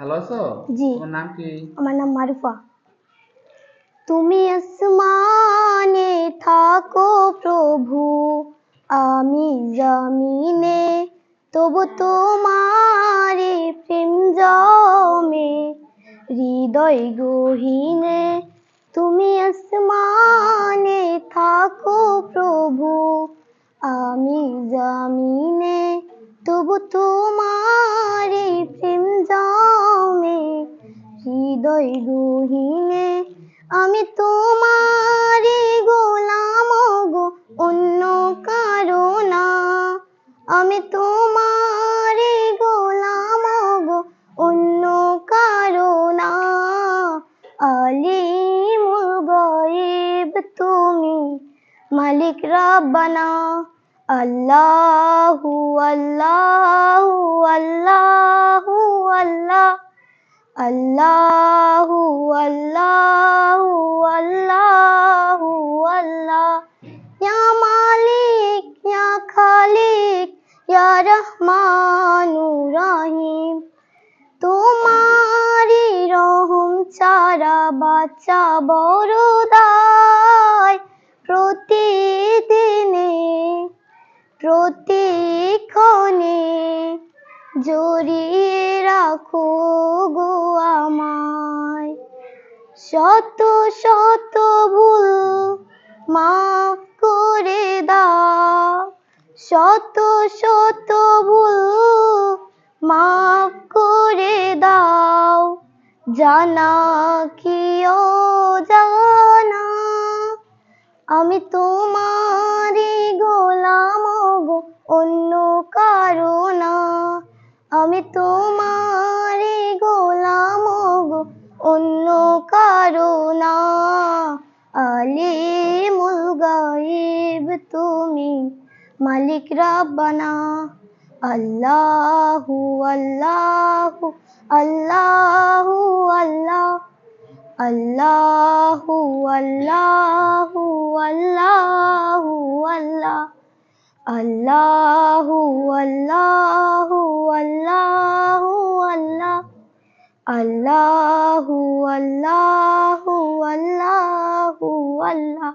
ভালো আছো? জি। তোমার নাম কি? আমার নাম মারুফা। তুমি আসমানে থাকো প্রভু, আমি জমিনে, তবু তোমারে প্রেম জমে হৃদয় গহীনে। তুমি আসমানে থাকো প্রভু, আমি জমিনে, তবু তোমারে প্রেম জমে হৃদয় গহীনে। আমি তোমারে গোলাম গো, অন্য কারো না। আমি তোমারে গোলাম গো, অন্য কারো না। আলিমুল গায়ব তুমি, মালিক রাব্বানা। আল্লাহু আল্লাহু আল্লাহু আল্লাহ, আল্লাহু আল্লাহু আল্লাহু আল্লাহ। ইয়া মালিক ইয়া খালিক ইয়া রহমানুর রহিম। তোমারি রহম ছাড়া বাঁচা বড় দায়। প্রতিদিনে প্রতিক্ষণে জড়িয়ে রাখো গো আমায়। শত শত ভুল মাফ করে দাও, শত শত ভুল মাফ করে দাও, জানা কি অজানা। আমি তোমারই গোলাম গো, অন্য কারো না। আমি তোমারই গোলাম গো, অন্য কারো না। আলিমুল গায়ব তুমি, মালিক রাব্বানা। আল্লাহু আল্লাহু আল্লাহু আল্লাহ, আল্লাহু আল্লাহু আল্লাহু আল্লাহ, আল্লাহু আল্লাহু আল্লাহু আল্লাহ, আল্লাহু আল্লাহু আল্লাহু আল্লাহ।